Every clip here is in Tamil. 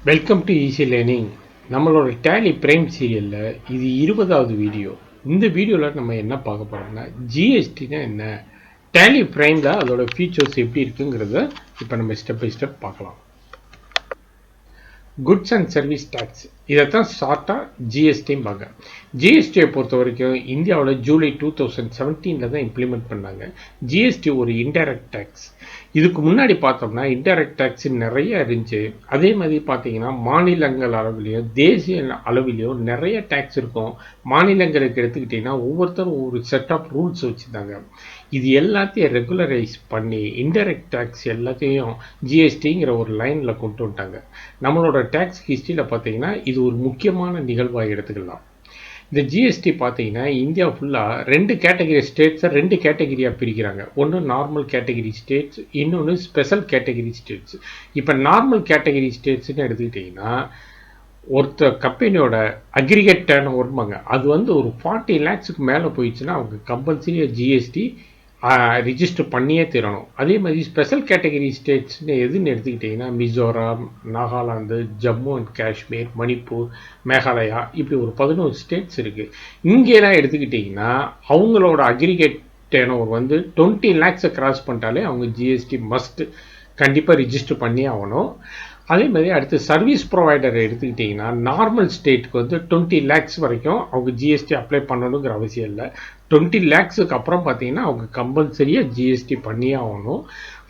Welcome to easy learning. நம்மளோட டேலி பிரைம் சீரியலில் இது 20வது வீடியோ. இந்த வீடியோவில் நம்ம என்ன பார்க்க போகிறோம்னா ஜிஎஸ்டினா என்ன, டேலி பிரைமில் அதோட ஃபீச்சர்ஸ் எப்படி இருக்குங்கிறத இப்போ நம்ம ஸ்டெப் பை ஸ்டெப் பார்க்கலாம். குட்ஸ் அண்ட் சர்வீஸ் டேக்ஸ், இதைத்தான் ஷார்ட்டாக ஜிஎஸ்டிம்பாங்க. ஜிஎஸ்டியை பொறுத்த வரைக்கும் இந்தியாவில் ஜூலை 2017 தான் இம்ப்ளிமெண்ட் பண்ணாங்க. ஜிஎஸ்டி ஒரு இன்டைரக்ட் டேக்ஸ். இதுக்கு முன்னாடி பார்த்தோம்னா இன்டைரக்ட் டேக்ஸ் நிறைய இருந்துச்சு. அதே மாதிரி பார்த்தீங்கன்னா மாநிலங்கள் அளவிலையும் தேசிய அளவிலையும் நிறைய டேக்ஸ் இருக்கும். மாநிலங்களுக்கு எடுத்துக்கிட்டிங்கன்னா ஒவ்வொருத்தரும் ஒரு செட் ஆஃப் ரூல்ஸ் வச்சுருந்தாங்க. இது எல்லாத்தையும் ரெகுலரைஸ் பண்ணி இன்டைரக்ட் டேக்ஸ் எல்லாத்தையும் ஜிஎஸ்டிங்கிற ஒரு லைனில் கொண்டு வந்துட்டாங்க. நம்மளோட டேக்ஸ் ஹிஸ்ட்ரியில் பார்த்தீங்கன்னா இது ஒரு முக்கியமான நிகழ்வாக எடுத்துக்கலாம். இந்த ஜிஎஸ்டி பார்த்தீங்கன்னா இந்தியா ஃபுல்லாக 2 கேட்டகரி ஸ்டேட்ஸை 2 கேட்டகரியாக பிரிக்கிறாங்க. ஒன்று நார்மல் கேட்டகரி ஸ்டேட்ஸ், இன்னொன்று ஸ்பெஷல் கேட்டகரி ஸ்டேட்ஸ். இப்போ நார்மல் கேட்டகரி ஸ்டேட்ஸ்ன்னு எடுத்துக்கிட்டிங்கன்னா ஒருத்தர் கம்பெனியோட அக்ரிகேட் டர்ன் ஓவர்பாங்க, அது ஒரு 40 lakhsக்கு மேலே போயிடுச்சுன்னா அவங்க கம்பல்சரி ஜிஎஸ்டி ரிஜிஸ்டர் பண்ணியே தரணும். அதே மாதிரி ஸ்பெஷல் கேட்டகரி ஸ்டேட்ஸ்னு எதுன்னு எடுத்துக்கிட்டிங்கன்னா மிசோரம், நாகாலாந்து, ஜம்மு அண்ட் காஷ்மீர், மணிப்பூர், மேகாலயா, இப்படி ஒரு 11 ஸ்டேட்ஸ் இருக்குது. இங்கேலாம் எடுத்துக்கிட்டிங்கன்னா அவங்களோட aggregate turn over 20 lakhs cross பண்ணிட்டாலே அவங்க ஜிஎஸ்டி மஸ்ட் கண்டிப்பாக ரிஜிஸ்டர் பண்ணி ஆகணும். அதே மாதிரி அடுத்து சர்வீஸ் ப்ரொவைடர் எடுத்துக்கிட்டிங்கன்னா நார்மல் ஸ்டேட்டுக்கு 20 lakhs வரைக்கும் அவங்க ஜிஎஸ்டி அப்ளை பண்ணணுங்கிற அவசியம் இல்லை. 20 lakhsக்கு அப்புறம் பார்த்தீங்கன்னா அவங்க கம்பல்சரியாக ஜிஎஸ்டி பண்ணியே ஆகணும்.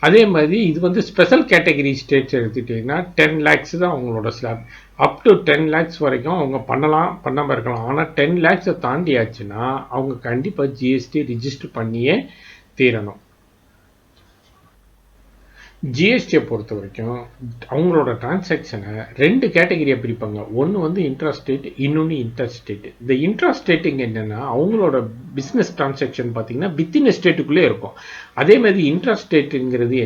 அதே மாதிரி இது ஸ்பெஷல் கேட்டகரி ஸ்டேட்ஸ் எடுத்துக்கிட்டிங்கன்னா 10 lakhs தான் அவங்களோட ஸ்லாப். அப் டு 10 lakhs வரைக்கும் அவங்க பண்ணாமல் இருக்கலாம். ஆனால் 10 lakhs தாண்டியாச்சுன்னா அவங்க கண்டிப்பாக ஜிஎஸ்டி ரிஜிஸ்டர் பண்ணியே தீரணும். ஜிஎஸ்டியை பொறுத்த வரைக்கும் அவங்களோட டிரான்சாக்ஷனை 2 கேட்டகரியாக பிரிப்பாங்க. ஒன்று இன்ட்ராஸ்டேட், இன்னொன்று இன்டர்ஸ்டேட். இந்த இன்ட்ராஸ்டேட்டுங்க என்னென்னா அவங்களோட பிஸ்னஸ் டிரான்சாக்ஷன் பார்த்தீங்கன்னா வித்தின் ஸ்டேட்டுக்குள்ளே இருக்கும். அதே மாதிரி இன்ட்ராஸ்டேட்டுங்கிறது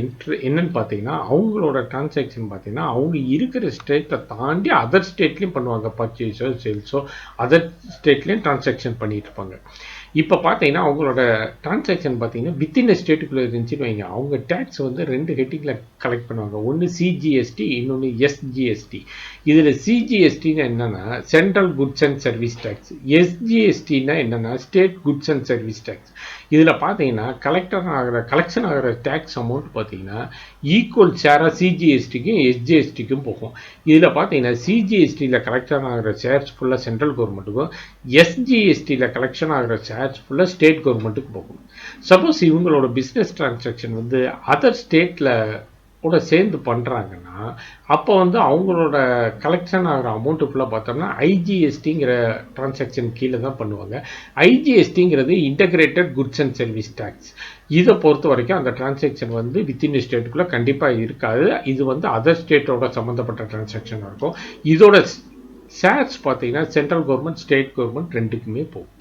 என்னன்னு பார்த்தீங்கன்னா அவங்களோட டிரான்சாக்ஷன் பார்த்தீங்கன்னா அவங்க இருக்கிற ஸ்டேட்டை தாண்டி அதர் ஸ்டேட்லேயும் பண்ணுவாங்க. பர்ச்சேஸோ சேல்ஸோ அதர் ஸ்டேட்லேயும் டிரான்சாக்ஷன் பண்ணிட்டு இருப்பாங்க. இப்போ பார்த்தீங்கன்னா அவங்களோட டிரான்சாக்ஷன் பார்த்தீங்கன்னா வித்தின் ஸ்டேட்டுக்குள்ளே இருந்துச்சுன்னு வைங்க, அவங்க டேக்ஸ் 2 ஹெட்டிங்கில் கலெக்ட் பண்ணுவாங்க. ஒன்று சிஜிஎஸ்டி, இன்னொன்று எஸ்ஜிஎஸ்டி. இதில் சிஜிஎஸ்டின்னா என்னென்னா central goods and service tax, எஸ்ஜிஎஸ்டின்னா என்னென்னா state goods and service tax. இதில் பார்த்தீங்கன்னா கலெக்ஷன் ஆகிற டேக்ஸ் அமௌண்ட் பார்த்தீங்கன்னா ஈக்குவல் ஷேராக சிஜிஎஸ்டிக்கும் எஸ்ஜிஎஸ்டிக்கும் போகும். இதில் பார்த்தீங்கன்னா சிஜிஎஸ்டியில் கலெக்ஷன் ஆகிற ஷேர்ஸ் ஃபுல்லாக சென்ட்ரல் கவர்மெண்ட்டுக்கும், எஸ்ஜிஎஸ்டியில் கலெக்ஷன் ஆகிற ஷேர்ஸ் ஃபுல்லாக ஸ்டேட் கவர்மெண்ட்டுக்கு போகும். சப்போஸ் இவங்களோட பிஸ்னஸ் டிரான்சாக்ஷன் அதர் ஸ்டேட்டில் கூட சேர்ந்து பண்ணுறாங்கன்னா அப்போ அவங்களோட கலெக்ஷன் ஆகிற அமௌண்ட்டு ஃபுல்லாக பார்த்தோம்னா ஐஜிஎஸ்டிங்கிற டிரான்சாக்ஷன் கீழே தான் பண்ணுவாங்க. ஐஜிஎஸ்டிங்கிறது integrated goods and service tax. இதை பொறுத்த வரைக்கும் அந்த டிரான்சாக்ஷன் வித்தின் ஸ்டேட்டுக்குள்ளே கண்டிப்பாக இருக்காது. இது அதர் ஸ்டேட்டோட சம்மந்தப்பட்ட டிரான்சாக்ஷனாக இருக்கும். இதோட ஷேர்ஸ் பார்த்தீங்கன்னா சென்ட்ரல் கவர்மெண்ட், ஸ்டேட் கவர்மெண்ட் ரெண்டுக்குமே போகும்.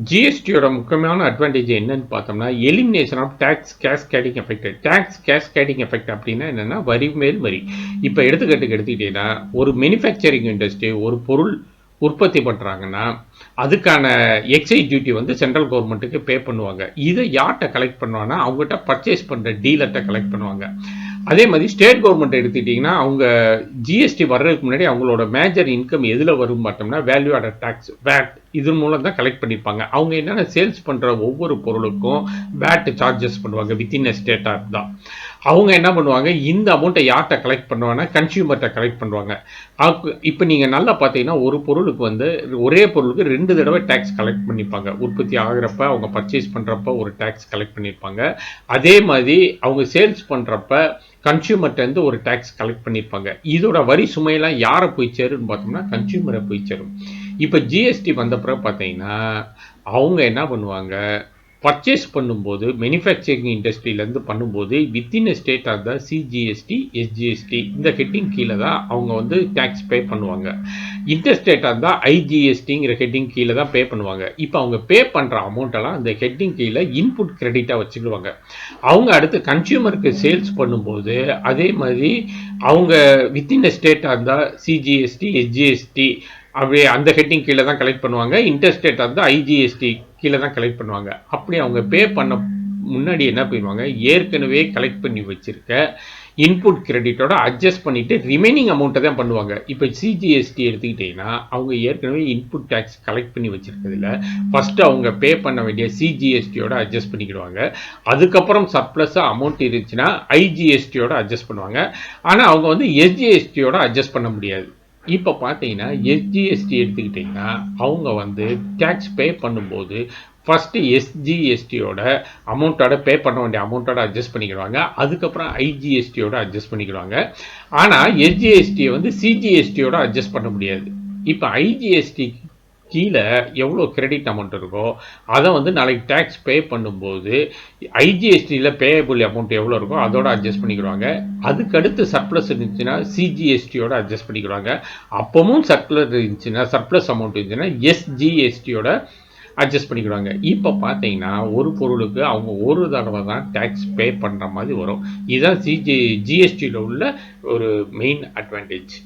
ஜிஎஸ்டியோட முக்கியமான அட்வான்டேஜ் என்னன்னு பார்த்தோம்னா elimination of tax cascading effect. Tax cascading effect அப்படின்னா என்னென்னா வரி மேல் வரி. இப்போ எடுத்துக்கிட்டிங்கன்னா ஒரு மேனுஃபேக்சரிங் இண்டஸ்ட்ரி ஒரு பொருள் உற்பத்தி பண்ணுறாங்கன்னா அதுக்கான எக்ஸைஸ் டியூட்டி சென்ட்ரல் கவர்மெண்ட்டுக்கு பே பண்ணுவாங்க. இதை யார்கிட்ட கலெக்ட் பண்ணுவாங்கன்னா அவங்ககிட்ட பர்ச்சேஸ் பண்ணுற டீலர்கிட்ட கலெக்ட் பண்ணுவாங்க. அதே மாதிரி ஸ்டேட் கவர்மெண்ட் எடுத்துக்கிட்டிங்கன்னா அவங்க ஜிஎஸ்டி வர்றதுக்கு முன்னாடி அவங்களோட மேஜர் இன்கம் எதில் வரும் பார்த்தோம்னா வேல்யூ ஆடட் டேக்ஸ், வேட், இது மூலம் தான் கலெக்ட் பண்ணியிருப்பாங்க. அவங்க என்னென்ன சேல்ஸ் பண்ணுற ஒவ்வொரு பொருளுக்கும் வேட் சார்ஜஸ் பண்ணுவாங்க வித்தின் ஸ்டேட்டாக தான். அவங்க என்ன பண்ணுவாங்க, இந்த அமௌண்ட்டை யார்கிட்ட கலெக்ட் பண்ணுவாங்கன்னா கன்சியூமர்கிட்ட கலெக்ட் பண்ணுவாங்க. இப்போ நீங்கள் நல்லா பார்த்தீங்கன்னா ஒரு பொருளுக்கு ஒரே பொருளுக்கு 2 தடவை டேக்ஸ் கலெக்ட் பண்ணிப்பாங்க. உற்பத்தி ஆகிறப்ப அவங்க பர்ச்சேஸ் பண்ணுறப்ப ஒரு டேக்ஸ் கலெக்ட் பண்ணியிருப்பாங்க. அதே மாதிரி அவங்க சேல்ஸ் பண்ணுறப்ப கன்சியூமர்கிட்ட ஒரு டேக்ஸ் கலெக்ட் பண்ணியிருப்பாங்க. இதோட வரி சுமையெல்லாம் யாரை போய் சேருன்னு பார்த்தோம்னா கன்சியூமரை போய் சேரும். இப்போ ஜிஎஸ்டி வந்தப்பறம் பார்த்தீங்கன்னா அவங்க என்ன பண்ணுவாங்க, பர்ச்சேஸ் பண்ணும்போது மேனுஃபேக்சரிங் இண்டஸ்ட்ரியிலேருந்து பண்ணும்போது வித்தின் ஸ்டேட்டாக இருந்தால் சிஜிஎஸ்டி, எஸ்ஜிஎஸ்டி இந்த ஹெட்டிங் கீழே தான் அவங்க டேக்ஸ் பே பண்ணுவாங்க. இன்டர்ஸ்டேட்டாக இருந்தால் ஐஜிஎஸ்டிங்கிற ஹெட்டிங் கீழே தான் பே பண்ணுவாங்க. இப்போ அவங்க பே பண்ணுற அமௌண்ட்டெல்லாம் அந்த ஹெட்டிங் கீழே இன்புட் கிரெடிட்டாக வச்சுக்கிடுவாங்க. அவங்க அடுத்து கன்சியூமருக்கு சேல்ஸ் பண்ணும்போது அதே மாதிரி அவங்க வித்தின் ஸ்டேட்டாக இருந்தால் சிஜிஎஸ்டி, எஸ்ஜிஎஸ்டி அப்படியே அந்த ஹெட்டிங் கீழே தான் கலெக்ட் பண்ணுவாங்க. இன்டர்ஸ்டேட்டாக இருந்தால் ஐஜிஎஸ்டி கீழே தான் கலெக்ட் பண்ணுவாங்க. அப்படி அவங்க பே பண்ண முன்னாடி என்ன பண்ணுவாங்க, ஏற்கனவே கலெக்ட் பண்ணி வச்சிருக்க இன்புட் கிரெடிட்டோட அட்ஜஸ்ட் பண்ணிட்டு ரிமைனிங் அமௌண்ட்டை தான் பண்ணுவாங்க. இப்போ சிஜிஎஸ்டி எடுத்துக்கிட்டீங்கன்னா அவங்க ஏற்கனவே இன்புட் டேக்ஸ் கலெக்ட் பண்ணி வச்சிருக்கிறதுல ஃபர்ஸ்ட் அவங்க பே பண்ண வேண்டிய சிஜிஎஸ்டியோட அட்ஜஸ்ட் பண்ணிக்கிடுவாங்க. அதுக்கப்புறம் சர்ப்ளஸ் அமௌண்ட் இருந்துச்சுன்னா ஐஜிஎஸ்டியோட அட்ஜஸ்ட் பண்ணுவாங்க. ஆனால் அவங்க வந்து எஸ்ஜிஎஸ்டியோட அட்ஜஸ்ட் பண்ண முடியாது. இப்போ பார்த்தீங்கன்னா எஸ்ஜிஎஸ்டி எடுத்துக்கிட்டிங்கன்னா அவங்க வந்து டேக்ஸ் பே பண்ணும்போது ஃபர்ஸ்ட் எஸ்ஜிஎஸ்டியோட அமௌண்ட்டோட பே பண்ண வேண்டிய அமௌண்ட்டோட அட்ஜஸ்ட் பண்ணிக்கிடுவாங்க. அதுக்கப்புறம் ஐஜிஎஸ்டியோட அட்ஜஸ்ட் பண்ணிக்கிடுவாங்க. ஆனால் எஸ்ஜிஎஸ்டியை வந்து சிஜிஎஸ்டியோட அட்ஜஸ்ட் பண்ண முடியாது. இப்போ ஐஜிஎஸ்டி கீழே எவ்வளோ கிரெடிட் அமௌண்ட் இருக்கோ அதை வந்து நாளைக்கு டேக்ஸ் பே பண்ணும்போது ஐஜிஎஸ்டியில் பேயபிள் அமௌண்ட் எவ்வளோ இருக்கோ அதோட அட்ஜஸ்ட் பண்ணிக்கிடுவாங்க. அதுக்கடுத்து சர்ப்ளஸ் இருந்துச்சுன்னா சிஜிஎஸ்டியோட அட்ஜஸ்ட் பண்ணிக்கிடுவாங்க. அப்பவும் சர்ப்ளஸ் இருந்துச்சுன்னா சர்ப்ளஸ் அமௌண்ட் இருந்துச்சுன்னா எஸ்ஜிஎஸ்டியோட அட்ஜஸ்ட் பண்ணிக்கிடுவாங்க. இப்போ பார்த்தீங்கன்னா ஒரு பொருளுக்கு அவங்க ஒரு தடவை தான் டேக்ஸ் பே பண்ணுற மாதிரி வரும். இதுதான் ஜிஎஸ்டியில் உள்ள ஒரு மெயின் அட்வான்டேஜ்.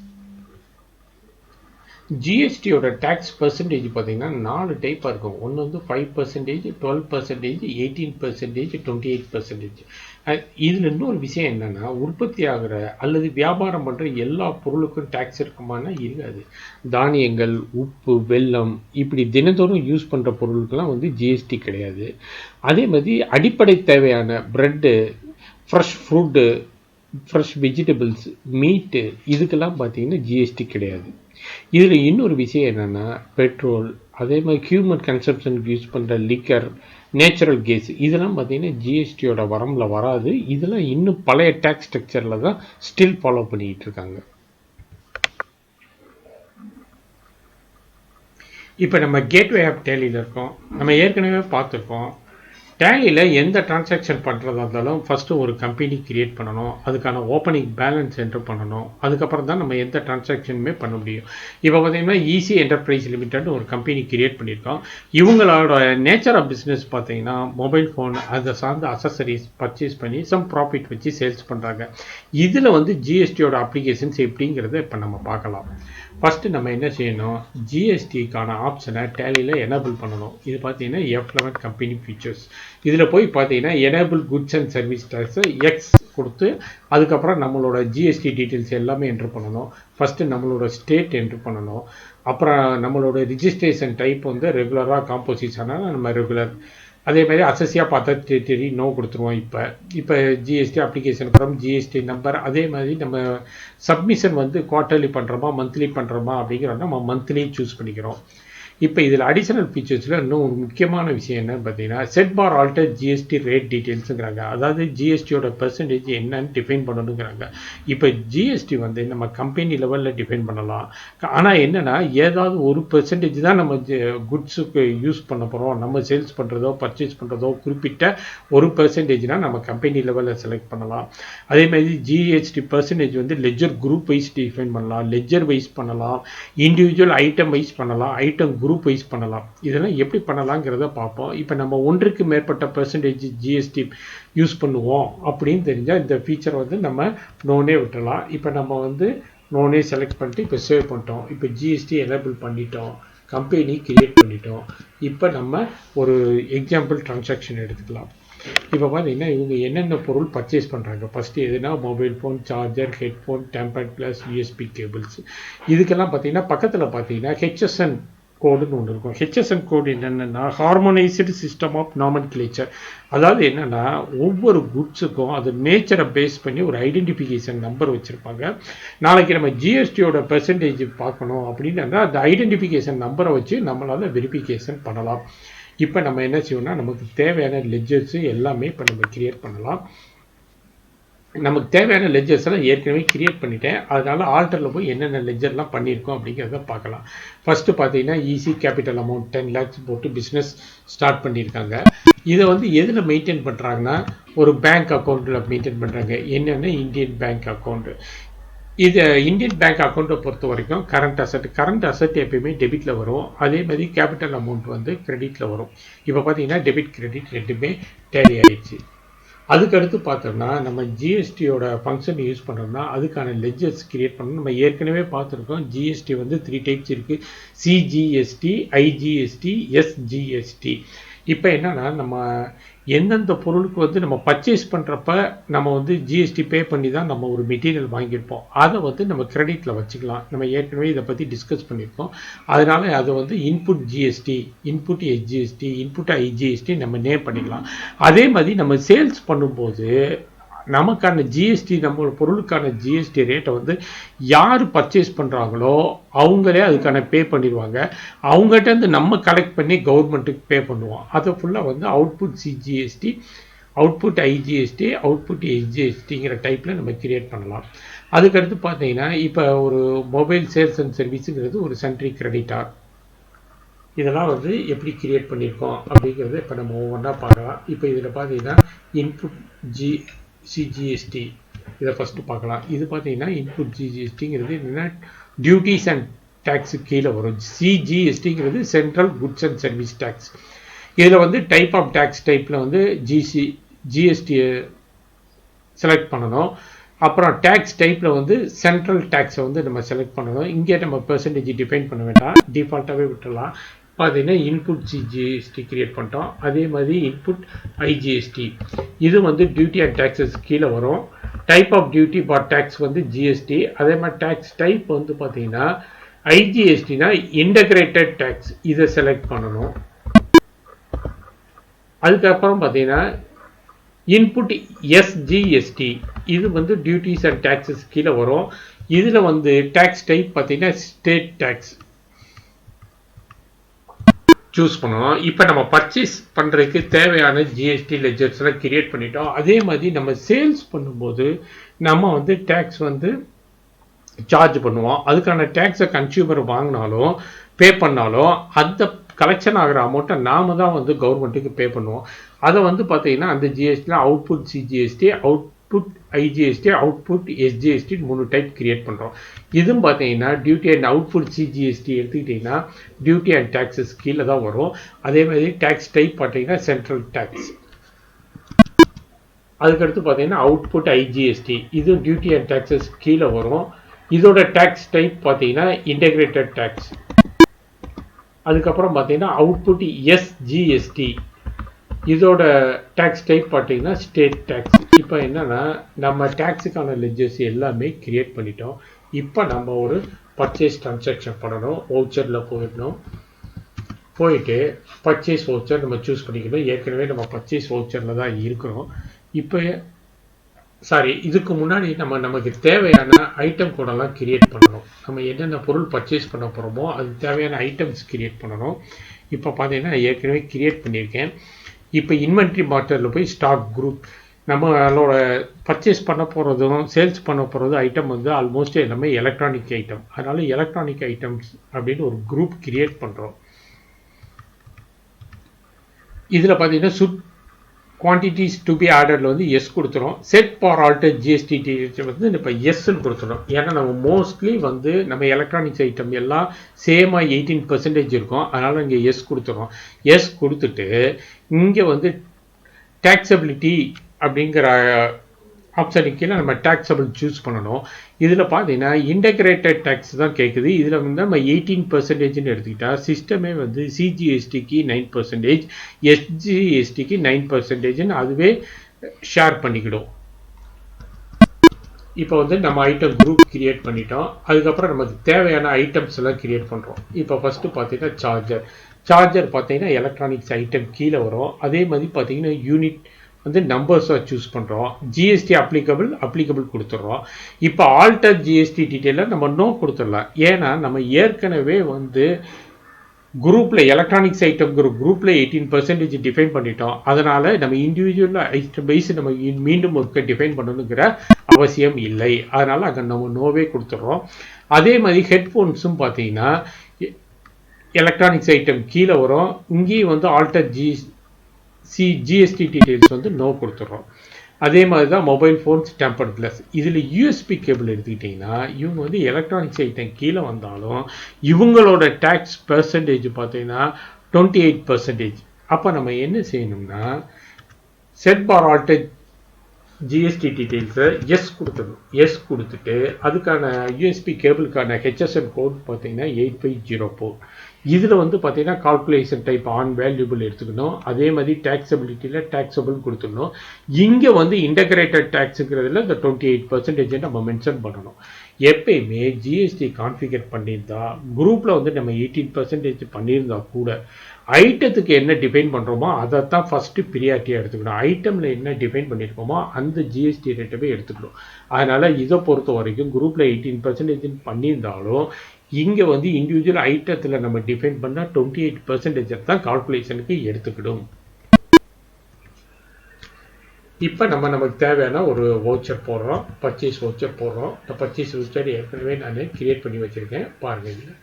ஜிஎஸ்டியோட டேக்ஸ் பர்சன்டேஜ் பார்த்தீங்கன்னா 4 டைப்பாக இருக்கும். ஒன்று வந்து 5%, 12%, 18%, 28%. இதில் இன்னொரு விஷயம் என்னென்னா, உற்பத்தி ஆகிற அல்லது வியாபாரம் பண்ணுற எல்லா பொருளுக்கும் டேக்ஸ் இருக்குமானா இருக்காது. தானியங்கள், உப்பு, வெல்லம் இப்படி தினந்தோறும் யூஸ் பண்ணுற பொருளுக்கெல்லாம் வந்து ஜிஎஸ்டி கிடையாது. அதே மாதிரி அடிப்படை தேவையான bread, fresh fruit, fresh vegetables, மீட்டு இதுக்கெல்லாம் பார்த்தீங்கன்னா ஜிஎஸ்டி கிடையாது. இதில் இன்னொரு விஷயம் என்னென்னா, பெட்ரோல், அதே மாதிரி ஹியூமன் கன்சப்ஷனுக்கு யூஸ் பண்ணுற லிக்கர், நேச்சுரல் கேஸ் இதெல்லாம் பார்த்தீங்கன்னா ஜிஎஸ்டியோட வரம்பில் வராது. இதெல்லாம் இன்னும் பழைய டேக்ஸ் ஸ்ட்ரக்சரில் தான் ஸ்டில் ஃபாலோ பண்ணிக்கிட்டு இருக்காங்க. இப்போ நம்ம கேட்வே ஆப் டேலியில் இருக்கோம். நம்ம ஏற்கனவே பார்த்துருக்கோம். டேலியில் எந்த டிரான்சாக்ஷன் பண்ணுறதா இருந்தாலும் ஃபஸ்ட்டு ஒரு கம்பெனி கிரியேட் பண்ணணும். அதுக்கான ஓப்பனிங் பேலன்ஸ் என்ட்ரு பண்ணணும். அதுக்கப்புறம் தான் நம்ம எந்த டிரான்சாக்ஷனுமே பண்ண முடியும். இப்போ பார்த்தீங்கன்னா ஈஸி என்டர்பிரைஸ் லிமிடெட் ஒரு கம்பெனி கிரியேட் பண்ணியிருக்கோம். இவங்களோட நேச்சர் ஆஃப் பிஸ்னஸ் பார்த்தீங்கன்னா மொபைல் ஃபோன் அதை சார்ந்த அசசரிஸ் பர்ச்சேஸ் பண்ணி சம் ப்ராஃபிட் வச்சு சேல்ஸ் பண்ணுறாங்க. இதில் வந்து ஜிஎஸ்டியோட அப்ளிகேஷன்ஸ் எப்படிங்கிறத இப்போ நம்ம பார்க்கலாம். ஃபஸ்ட்டு நம்ம என்ன செய்யணும், ஜிஎஸ்டிக்கான ஆப்ஷனை டேலியில் எனேபிள் பண்ணணும். இது பார்த்தீங்கன்னா F11 கம்பெனி ஃபீச்சர்ஸ். இதில் போய் பார்த்தீங்கன்னா எனேபிள் குட்ஸ் அண்ட் சர்வீஸ் டேக்ஸை எக்ஸ் கொடுத்து அதுக்கப்புறம் நம்மளோட ஜிஎஸ்டி டீட்டெயில்ஸ் எல்லாமே என்ட்ரு பண்ணணும். ஃபஸ்ட்டு நம்மளோட ஸ்டேட் என்ட்ரு பண்ணணும். அப்புறம் நம்மளோட ரிஜிஸ்ட்ரேஷன் டைப் வந்து ரெகுலராக காம்போசிஷனாக நம்ம ரெகுலர். அதே மாதிரி அசஸியாக பார்த்தா டெரிட்டரி நோ கொடுத்துருவோம். இப்போ GST application from GST number. அதே மாதிரி நம்ம சப்மிஷன் வந்து குவார்ட்டர்லி பண்ணுறோமா மந்த்லி பண்ணுறோமா அப்படிங்கிறோம். நம்ம மந்த்லி சூஸ் பண்ணிக்கிறோம். இப்போ இதில் அடிஷனல் ஃபீச்சர்ஸில் இன்னும் ஒரு முக்கியமான விஷயம் என்னன்னு பார்த்தீங்கன்னா, செட் பார் ஆல்டர் ஜிஎஸ்டி ரேட் டீட்டெயில்ஸுங்கிறாங்க. அதாவது ஜிஎஸ்டியோட பெர்சன்டேஜ் என்னன்னு டிஃபைன் பண்ணணுங்கிறாங்க. இப்போ ஜிஎஸ்டி வந்து நம்ம கம்பெனி லெவலில் டிஃபைன் பண்ணலாம். ஆனால் என்னென்னா, ஏதாவது ஒரு பெர்சன்டேஜ் தான் நம்ம குட்ஸுக்கு யூஸ் பண்ண போகிறோம். நம்ம சேல்ஸ் பண்ணுறதோ பர்ச்சேஸ் பண்ணுறதோ குறிப்பிட்ட ஒரு பெர்சன்டேஜ்னால் நம்ம கம்பெனி லெவலில் செலக்ட் பண்ணலாம். அதே மாதிரி ஜிஎஸ்டி பெர்சன்டேஜ் வந்து லெஜர் குரூப் வைஸ் டிஃபைன் பண்ணலாம், லெஜர் வைஸ் பண்ணலாம், இண்டிவிஜுவல் ஐட்டம் வைஸ் பண்ணலாம், ஐட்டம் குரூப் வைஸ் பண்ணலாம். இதெல்லாம் எப்படி பண்ணலாங்கிறத பார்ப்போம். இப்போ நம்ம ஒன்றுக்கு மேற்பட்ட பெர்சன்டேஜ் ஜிஎஸ்டி யூஸ் பண்ணுவோம் அப்படின்னு தெரிஞ்சால் இந்த ஃபீச்சர் வந்து நம்ம நோனே விட்டுலாம். இப்போ நம்ம வந்து நோனே செலக்ட் பண்ணிட்டு இப்போ சேவ் பண்ணிட்டோம். இப்போ ஜிஎஸ்டி எனேபிள் பண்ணிட்டோம், கம்பெனி கிரியேட் பண்ணிட்டோம். இப்போ நம்ம ஒரு எக்ஸாம்பிள் டிரான்சாக்ஷன் எடுத்துக்கலாம். இப்போ பார்த்தீங்கன்னா இவங்க என்னென்ன பொருள் பர்ச்சேஸ் பண்ணுறாங்க. ஃபஸ்ட்டு எதுனா mobile phone, charger, headphone, temper glass, USB cables. இதுக்கெல்லாம் பார்த்தீங்கன்னா பக்கத்தில் பார்த்தீங்கன்னா ஹெச்எஸ்என் கோடுன்னு ஒன்று இருக்கும். ஹெச்எஸ்என் கோடு என்னென்னா ஹார்மோனைஸ்டு சிஸ்டம் ஆஃப் நாமன்கிளேச்சர். அதாவது என்னென்னா ஒவ்வொரு குட்ஸுக்கும் அது நேச்சரை பேஸ் பண்ணி ஒரு ஐடென்டிஃபிகேஷன் நம்பர் வச்சுருப்பாங்க. நாளைக்கு நம்ம ஜிஎஸ்டியோட பெர்சன்டேஜ் பார்க்கணும் அப்படின்னா அந்த ஐடென்டிஃபிகேஷன் நம்பரை வச்சு நம்மளால் வெரிஃபிகேஷன் பண்ணலாம். இப்போ நம்ம என்ன செய்வோம்னா, நமக்கு தேவையான லெஜர்ஸு எல்லாமே இப்போ நம்ம கிரியேட் பண்ணலாம். நமக்கு தேவையான லெஜர்ஸ் எல்லாம் ஏற்கனவே கிரியேட் பண்ணிட்டேன். அதனால் ஆல்டரில் போய் என்னென்ன லெஜர்லாம் பண்ணியிருக்கோம் அப்படிங்கிறத பார்க்கலாம். ஃபஸ்ட்டு பார்த்தீங்கன்னா ஈஸி கேபிட்டல் அமௌண்ட் 10 lakhs போட்டு பிஸ்னஸ் ஸ்டார்ட் பண்ணியிருக்காங்க. இதை வந்து எதில் மெயின்டைன் பண்ணுறாங்கன்னா ஒரு பேங்க் அக்கௌண்ட்டில் மெயின்டைன் பண்ணுறாங்க. என்னென்னா இந்தியன் பேங்க் அக்கௌண்ட்டு. இது இந்தியன் பேங்க் அக்கௌண்ட்டை பொறுத்த வரைக்கும் கரண்ட் அசட் எப்பயுமே டெபிட்டில் வரும். அதே மாதிரி கேபிட்டல் அமௌண்ட் வந்து கிரெடிட்டில் வரும். இப்போ பார்த்தீங்கன்னா டெபிட் கிரெடிட் ரெண்டுமே டேலி ஆயிடுச்சு. அதுக்கடுத்து பார்த்தோம்னா நம்ம ஜிஎஸ்டியோட ஃபங்க்ஷன் யூஸ் பண்ணோம்னா அதுக்கான லெஜர்ஸ் கிரியேட் பண்ணணும். நம்ம ஏற்கனவே பார்த்துருக்கோம். ஜிஎஸ்டி வந்து 3 டைப்ஸ் இருக்குது. CGST, IGST, SGST. இப்போ என்னன்னா நம்ம எந்தெந்த பொருளுக்கு வந்து நம்ம பர்ச்சேஸ் பண்ணுறப்ப நம்ம வந்து ஜிஎஸ்டி பே பண்ணி தான் நம்ம ஒரு மெட்டீரியல் வாங்கியிருப்போம், அதை வந்து நம்ம கிரெடிட்டில் வச்சுக்கலாம். நம்ம ஏற்கனவே இதை பற்றி டிஸ்கஸ் பண்ணியிருக்கோம். அதனால அதை வந்து input GST, input SGST, input IGST நம்ம நேம் பண்ணிக்கலாம். அதே மாதிரி நம்ம சேல்ஸ் பண்ணும்போது நமக்கான ஜிஎஸ்டி, நம்ம பொருளுக்கான ஜிஎஸ்டி ரேட்டை வந்து யார் பர்ச்சேஸ் பண்ணுறாங்களோ அவங்களே அதுக்கான பே பண்ணிடுவாங்க. அவங்ககிட்ட இருந்து நம்ம கலெக்ட் பண்ணி கவர்மெண்ட்டுக்கு பே பண்ணுவோம். அதை ஃபுல்லாக வந்து output CGST, output IGST, output எஸ்ஜிஎஸ்டிங்கிற டைப்பில் நம்ம கிரியேட் பண்ணலாம். அதுக்கடுத்து பார்த்தீங்கன்னா இப்போ ஒரு மொபைல் சேல்ஸ் அண்ட் சர்வீஸுங்கிறது ஒரு சென்ட்ரி கிரெடிட்டார். இதெல்லாம் வந்து எப்படி கிரியேட் பண்ணியிருக்கோம் அப்படிங்கிறத இப்போ நம்ம ஒவ்வொன்றா பார்க்கலாம். இப்போ இதில் பார்த்தீங்கன்னா இன்புட் சிஜிஎஸ்டி இதை ஃபஸ்ட்டு பார்க்கலாம். இது பார்த்தீங்கன்னா இன்புட் ஜிஎஸ்டிங்கிறது என்னென்னா டியூட்டிஸ் அண்ட் டேக்ஸு கீழே வரும். சிஜிஎஸ்டிங்கிறது central goods and service tax. இதில் வந்து டைப் ஆஃப் டேக்ஸ் டைப்பில் வந்து ஜிஎஸ்டியை செலக்ட் பண்ணணும். அப்புறம் டேக்ஸ் டைப்பில் வந்து சென்ட்ரல் டேக்ஸை வந்து நம்ம செலக்ட் பண்ணணும். இங்கே நம்ம பெர்சன்டேஜ் டிஃபைன் பண்ண வேண்டாம், டிஃபால்ட்டாகவே விட்டுடலாம். பார்த்தீங்கன்னா இன்புட் சிஜிஎஸ்டி கிரியேட் பண்ணிட்டோம். அதே மாதிரி இன்புட் ஐஜிஎஸ்டி இது வந்து டியூட்டி அண்ட் டேக்ஸஸ் கீழே வரும். Type of duty for tax வந்து ஜிஎஸ்டி. அதே மாதிரி டேக்ஸ் டைப் வந்து பார்த்தீங்கன்னா ஐஜிஎஸ்டினா இன்டகிரேட்டட் டேக்ஸ், இதை செலக்ட் பண்ணணும். அதுக்கப்புறம் பார்த்தீங்கன்னா இன்புட் எஸ்ஜிஎஸ்டி இது வந்து டியூட்டிஸ் அண்ட் டேக்ஸஸ் கீழே வரும். இதில் வந்து டேக்ஸ் டைப் பார்த்தீங்கன்னா ஸ்டேட் டேக்ஸ் சூஸ் பண்ணணும். இப்போ நம்ம பர்ச்சேஸ் பண்ணுறதுக்கு தேவையான ஜிஎஸ்டி லெஜர்ஸ்லாம் கிரியேட் பண்ணிட்டோம். அதே மாதிரி நம்ம சேல்ஸ் பண்ணும்போது நம்ம வந்து டேக்ஸ் வந்து சார்ஜ் பண்ணுவோம். அதுக்கான டேக்ஸை கன்சியூமர் வாங்கினாலும் பே பண்ணாலும் அந்த கலெக்ஷன் ஆகிற அமௌண்ட்டை நாம தான் வந்து கவர்மெண்ட்டுக்கு பே பண்ணுவோம். அதை வந்து பார்த்தீங்கன்னா அந்த ஜிஎஸ்டியில் output CGST, output IGST, output SGST 3 type create பண்ணுறோம். இதுவும் பார்த்தீங்கன்னா டியூட்டி அண்ட் அவுட்புட் சிஜிஎஸ்டி எடுத்துக்கிட்டிங்கன்னா டியூட்டி அண்ட் டேக்ஸஸ் கீழே தான் வரும். அதே மாதிரி டேக்ஸ் டைப் பார்த்தீங்கன்னா சென்ட்ரல் டேக்ஸ். அதுக்கடுத்து பார்த்தீங்கன்னா அவுட்புட் ஐஜிஎஸ்டி இது டியூட்டி அண்ட் டேக்ஸஸ் கீழே வரும். இதோட டேக்ஸ் டைப் பார்த்தீங்கன்னா இன்டகிரேட்டட் டேக்ஸ். அதுக்கப்புறம் பார்த்தீங்கன்னா அவுட்புட் எஸ்ஜிஎஸ்டி இதோட டேக்ஸ் டைப் பார்த்தீங்கன்னா ஸ்டேட் டேக்ஸ். இப்போ என்னன்னா நம்ம டேக்ஸுக்கான லெஜர்ஸ் எல்லாமே கிரியேட் பண்ணிட்டோம். இப்போ நம்ம ஒரு பர்ச்சேஸ் ட்ரான்சாக்ஷன் பண்ணணும். வவுச்சரில் போயிட்டு பர்ச்சேஸ் வவுச்சர் நம்ம சூஸ் பண்ணிக்கணும். ஏற்கனவே நம்ம பர்ச்சேஸ் வவுச்சரில் தான் இருக்கிறோம். இப்போ இதுக்கு முன்னாடி நமக்கு தேவையான ஐட்டம் கோடெல்லாம் கிரியேட் பண்ணணும். நம்ம என்னென்ன பொருள் பர்ச்சேஸ் பண்ண போகிறோமோ அது தேவையான ஐட்டம்ஸ் கிரியேட் பண்ணணும். இப்போ பார்த்தீங்கன்னா ஏற்கனவே கிரியேட் பண்ணியிருக்கேன். இப்போ இன்வென்ட்ரி மார்ட்டரில் போய் ஸ்டாக் குரூப் நம்மளோட பர்ச்சேஸ் பண்ண போகிறதும் சேல்ஸ் பண்ண போகிறது ஐட்டம் வந்து ஆல்மோஸ்ட் எல்லாமே எலக்ட்ரானிக் ஐட்டம். அதனால எலக்ட்ரானிக் ஐட்டம்ஸ் அப்படின்னு ஒரு குரூப் கிரியேட் பண்ணுறோம். இதில் பார்த்தீங்கன்னா குவான்டிட்டிஸ் டு பி ஆர்டரில் வந்து எஸ் கொடுத்துரும். செட் ஃபார் ஆல்டர் ஜிஎஸ்டி வந்து இப்போ எஸ்ன்னு கொடுத்துரும். ஏன்னா நம்ம மோஸ்ட்லி வந்து நம்ம எலக்ட்ரானிக்ஸ் ஐட்டம் எல்லாம் சேமாக 18% இருக்கும். அதனால் இங்கே எஸ் கொடுத்துரும். எஸ் கொடுத்துட்டு இங்கே வந்து டேக்ஸபிலிட்டி அப்படிங்கிற ஆப்ஷனுக்கு கீழே நம்ம டேக்ஸபிள் சூஸ் பண்ணணும். இதில் பார்த்தீங்கன்னா இன்டகிரேட்டட் டேக்ஸ் தான் கேட்குது. இதில் வந்து நம்ம 18% எடுத்துக்கிட்டா சிஸ்டமே வந்து சிஜிஎஸ்டிக்கு 9%, எஸ்ஜிஎஸ்டிக்கு 9% அதுவே ஷேர் பண்ணிக்கிடும். இப்போ வந்து நம்ம ஐட்டம் குரூப் கிரியேட் பண்ணிட்டோம். அதுக்கப்புறம் நமக்கு தேவையான ஐட்டம்ஸ் எல்லாம் கிரியேட் பண்ணுறோம். இப்போ ஃபஸ்ட்டு பார்த்தீங்கன்னா சார்ஜர் பார்த்தீங்கன்னா எலக்ட்ரானிக்ஸ் ஐட்டம் கீழே வரும். அதே மாதிரி பார்த்தீங்கன்னா யூனிட் வந்து நம்பர்ஸாக சூஸ் பண்ணுறோம். ஜிஎஸ்டி அப்ளிகபிள் கொடுத்துட்றோம். இப்போ ஆல்டர் ஜிஎஸ்டி டீட்டெயிலில் நம்ம நோ கொடுத்துடலாம். ஏன்னா நம்ம ஏற்கனவே வந்து குரூப்பில் எலக்ட்ரானிக்ஸ் ஐட்டம் குரூப்பில் 18% டிஃபைன் பண்ணிட்டோம். அதனால் நம்ம இண்டிவிஜுவலாக ஐட்டம் வைஸ் நம்ம மீண்டும் ஒருக்க டிஃபைன் பண்ணணுங்கிற அவசியம் இல்லை. அதனால் அங்கே நம்ம நோவே கொடுத்துட்றோம். அதே மாதிரி ஹெட்ஃபோன்ஸும் பார்த்தீங்கன்னா எலக்ட்ரானிக்ஸ் ஐட்டம் கீழே வரும். இங்கேயும் வந்து ஆல்டர் ஜிஎஸ்டி டீட்டெயில்ஸ் வந்து நோ கொடுத்துட்றோம். அதே மாதிரி தான் மொபைல் ஃபோன்ஸ் டெம்பர்ட் கிளாஸ். இதில் யூஎஸ்பி கேபிள் எடுத்துக்கிட்டிங்கன்னா இவங்க வந்து எலக்ட்ரானிக்ஸ் ஐட்டம் கீழே வந்தாலும் இவங்களோட டேக்ஸ் பெர்சன்டேஜ் பார்த்தீங்கன்னா 28%. அப்போ நம்ம என்ன செய்யணும்னா செட் பார் ஆல்டர் ஜிஎஸ்டி டீட்டெயில்ஸை எஸ் கொடுத்துடணும். எஸ் கொடுத்துட்டு அதுக்கான யூஎஸ்பி கேபிளுக்கான ஹெச்எஸ்என் கோட் பார்த்தீங்கன்னா 8504. இதில் வந்து பார்த்தீங்கன்னா கால்குலேஷன் டைப் ஆன் வேல்யூபிள் எடுத்துக்கணும். அதே மாதிரி டேக்ஸபிலிட்டியில் டேக்ஸபிள் கொடுத்துடணும். இங்கே வந்து இன்டகிரேட்டட் டேக்ஸுங்கிறதுல இந்த 28% நம்ம மென்ஷன் பண்ணணும். எப்பயுமே ஜிஎஸ்டி கான்ஃபிகர் பண்ணியிருந்தா குரூப்பில் வந்து நம்ம 18% பண்ணியிருந்தா கூட ஐட்டத்துக்கு என்ன டிஃபைன் பண்ணுறோமோ அதை தான் ஃபஸ்ட்டு ப்ரியாரிட்டியாக எடுத்துக்கணும். ஐட்டமில் என்ன டிஃபைன் பண்ணியிருக்கோமோ அந்த ஜிஎஸ்டி ரேட்டவே எடுத்துக்கணும். அதனால் இதை பொறுத்த வரைக்கும் குரூப்பில் 18% பண்ணியிருந்தாலும் இங்கே வந்து இண்டிவிஜுவல் ஐட்டத்தில் நம்ம டிஃபைன் பண்ணால் 28% தான் கால்குலேஷனுக்கு எடுத்துக்கிடும். இப்போ நமக்கு தேவையான ஒரு வவுச்சர் போடுறோம், பர்ச்சேஸ் வவுச்சர் போடுறோம். இந்த பர்ச்சேஸ் வவுச்சர் ஏற்கனவே நான் கிரியேட் பண்ணி வச்சுருக்கேன் பாருங்கள்.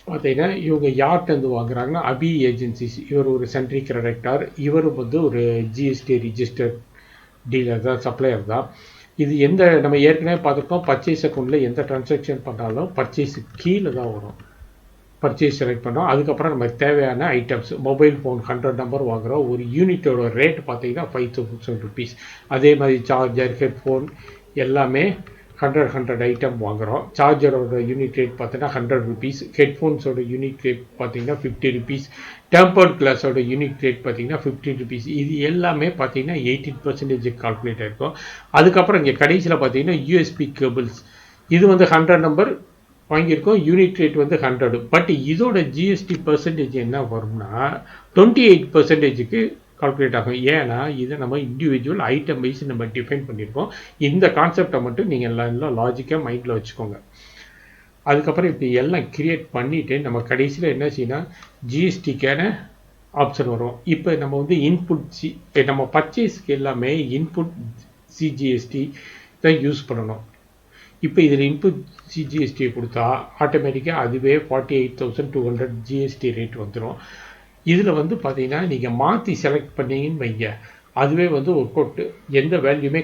பார்த்தீங்கன்னா இவங்க யார்கிட்ட வாங்குறாங்கன்னா அபி ஏஜென்சிஸ். இவர் ஒரு சென்ட்ரிக் கிரெடிட்டார். இவரும் வந்து ஒரு ஜிஎஸ்டி ரிஜிஸ்டர்ட் டீலர் தான், சப்ளையர் தான். இது எந்த நம்ம ஏற்கனவே பார்த்துருக்கோம், பர்ச்சேஸ் அக்கௌண்ட்டில் எந்த டிரான்சாக்ஷன் பண்ணாலும் பர்ச்சேஸுக்கு கீழே தான் வரும். பர்ச்சேஸ் செலக்ட் பண்ணோம். அதுக்கப்புறம் நமக்கு தேவையான ஐட்டம்ஸ், மொபைல் ஃபோன் 100 நம்பர் வாங்குகிறோம். ஒரு யூனிட்டோட ரேட் பார்த்தீங்கன்னா 5000 rupees. அதே மாதிரி சார்ஜர், ஹெட்ஃபோன் எல்லாமே 100 ஐட்டம் வாங்குகிறோம். சார்ஜரோட யூனிட் ரேட் பார்த்தீங்கன்னா 100 rupees. ஹெட்ஃபோன்ஸோட யூனிட் ரேட் பார்த்தீங்கன்னா 50 rupees. டெம்பர்ட் கிளாஸோட யூனிட் ரேட் பார்த்தீங்கன்னா 50 rupees. இது எல்லாமே பார்த்தீங்கன்னா 18% கால்குலேட் ஆகிருக்கும். அதுக்கப்புறம் இங்கே கடைசியில் பார்த்தீங்கன்னா யூஎஸ்பி கேபிள்ஸ், இது வந்து 100 நம்பர் வாங்கியிருக்கோம். யூனிட் ரேட் வந்து 100. பட் இதோட ஜிஎஸ்டி பர்சன்டேஜ் என்ன வரும்னா 28%க்கு கால்குலேட் ஆகும். ஏன்னா இதை நம்ம இண்டிவிஜுவல் ஐட்டம் வைஸ் நம்ம டிஃபைன் பண்ணியிருக்கோம். இந்த கான்செப்டை மட்டும் நீங்கள் எல்லாம் லாஜிக்காக மைண்டில் வச்சுக்கோங்க. அதுக்கப்புறம் இப்படி எல்லாம் கிரியேட் பண்ணிவிட்டு நம்ம கடைசியில் என்ன செய்யணும், ஜிஎஸ்டிக்கான ஆப்ஷன் வரும். இப்போ நம்ம வந்து இன்புட் நம்ம பர்ச்சேஸ்க்கு எல்லாமே இன்புட் சிஜிஎஸ்டி தான் யூஸ் பண்ணணும். இப்போ இதில் இன்புட் சிஜிஎஸ்டியை கொடுத்தா ஆட்டோமேட்டிக்காக அதுவே 48,200 ஜிஎஸ்டி ரேட் வந்துடும். இதில் வந்து பார்த்தீங்கன்னா நீங்கள் மாற்றி செலக்ட் பண்ணிங்கன்னு வைங்க, அதுவே வந்து ஒர்க் அவுட் எந்த வேல்யூமே